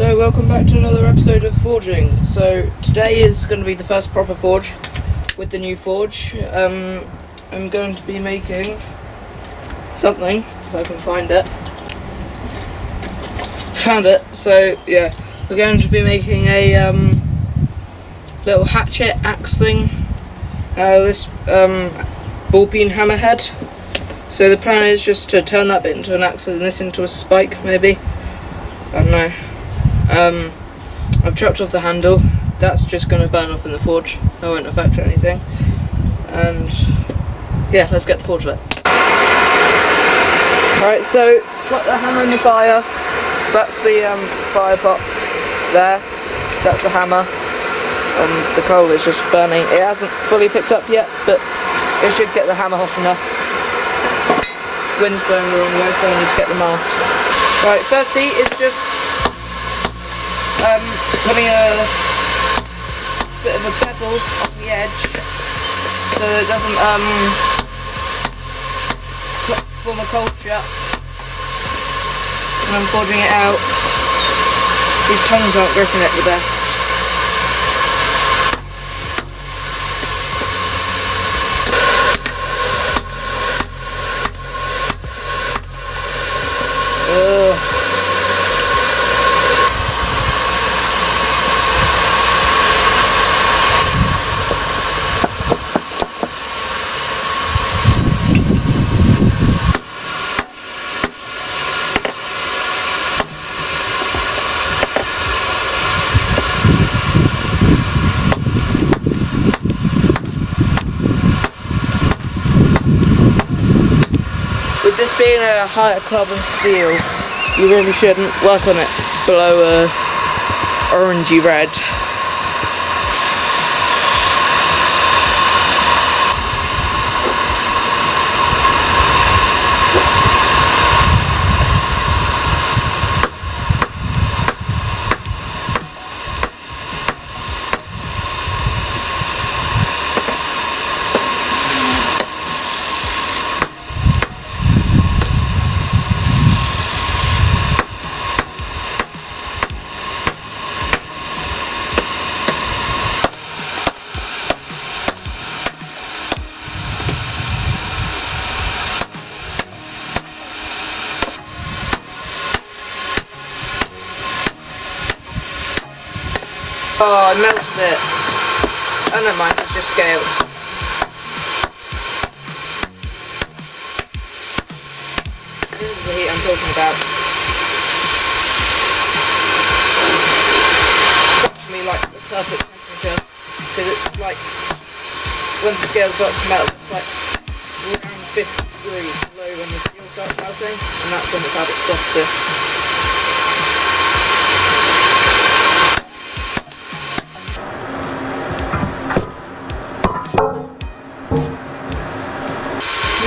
So welcome back to another episode of forging. So today is going to be the first proper forge with the new forge. I'm going to be making something, if I can find it. Found it. So yeah, we're going to be making a little hatchet axe thing. This ball peen hammerhead. So the plan is just to turn that bit into an axe and this into a spike, maybe. I don't know. I've chopped off the handle. That's just going to burn off in the forge. That won't affect anything. And yeah, let's get the forge lit. Alright, so got the hammer in the fire. That's the fire pot there. That's the hammer. The coal is just burning. It hasn't fully picked up yet, but it should get the hammer hot enough. Wind's blowing the wrong way, so I need to get the mask. Right, first heat is just putting a bit of a bevel on the edge so that it doesn't form a cold shut when I'm forging it out. These tongs aren't gripping it the best. With this being a higher carbon steel, you really shouldn't work on it below orangey red. Oh, I melted it. Oh, never mind, it's just scale. This is the heat I'm talking about. It's actually like the perfect temperature, because it's like, when the scale starts to melt, it's like around 50 degrees below when the steel starts melting, and that's when it's at its softest.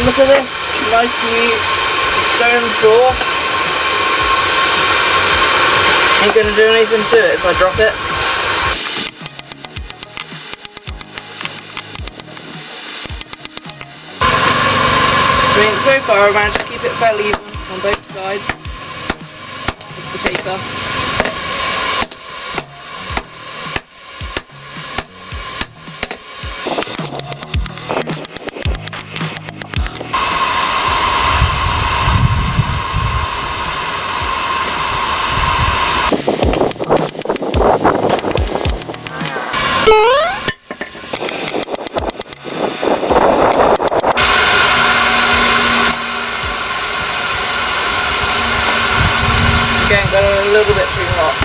Look at this, nice new stone floor. Ain't gonna do anything to it if I drop it. I mean, so far I managed to keep it fairly even on both sides with the taper. Again, got a little bit too hot.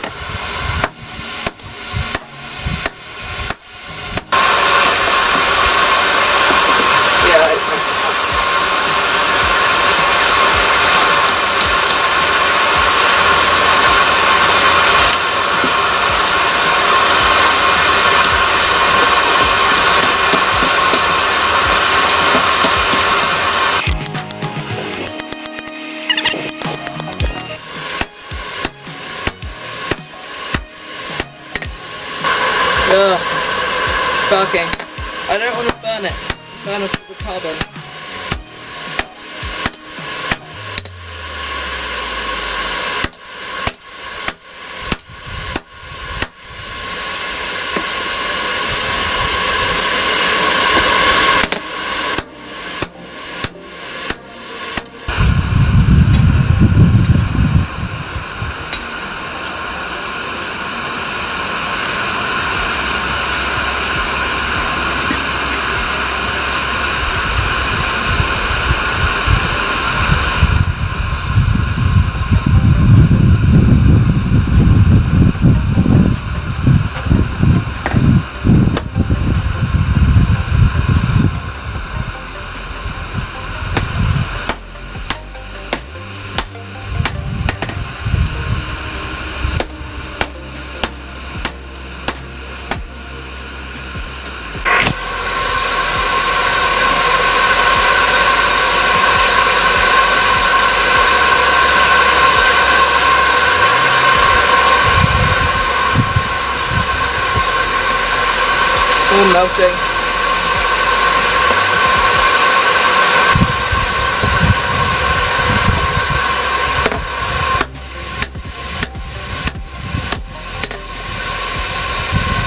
Yeah, that is nice and hot. Ugh, sparking. I don't want to burn it. Burn off the carbon. all melting.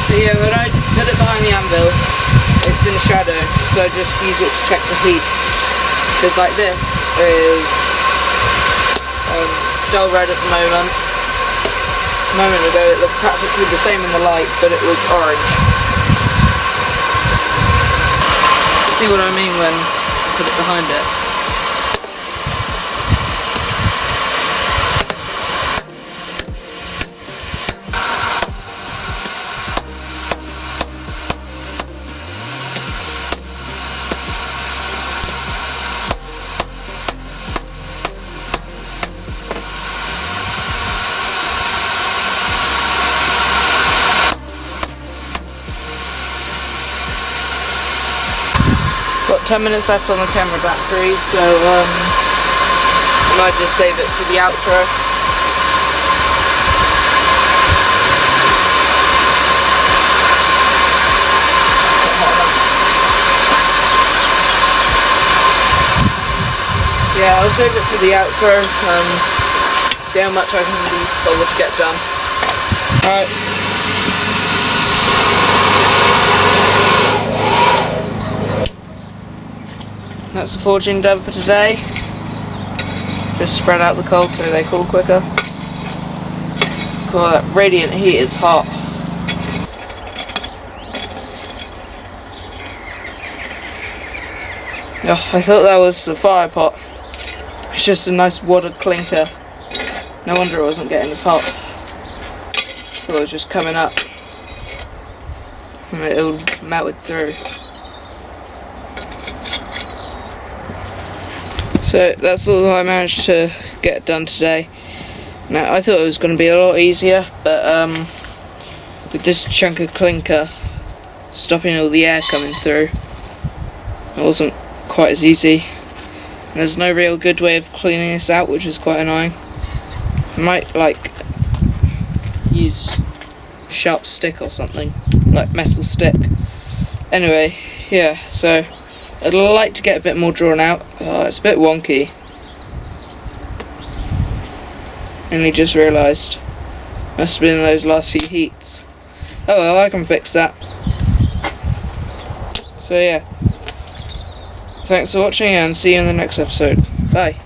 But yeah, when I put it behind the anvil, it's in shadow, so I just use it to check the heat. Because like this is dull red at the moment. A moment ago it looked practically the same in the light, but it was orange. See what I mean when I put it behind it? Got 10 minutes left on the camera battery, so I might just save it for the outro. Yeah, I'll save it for the outro, see how much I can be bothered to get done. Alright. That's the forging done for today. Just spread out the coals so they cool quicker. God, that radiant heat is hot. Oh, I thought that was the fire pot. It's just a nice wadded clinker. No wonder it wasn't getting as hot. Thought it was just coming up. And it all melted through. So that's all I managed to get done today. Now I thought it was going to be a lot easier, but with this chunk of clinker stopping all the air coming through, it wasn't quite as easy. And there's no real good way of cleaning this out, which is quite annoying. I might like use a sharp stick or something, like metal stick. Anyway, yeah, so I'd like to get a bit more drawn out. It's a bit wonky. Only just realised. Must have been those last few heats. Oh well, I can fix that. So yeah. Thanks for watching and see you in the next episode. Bye.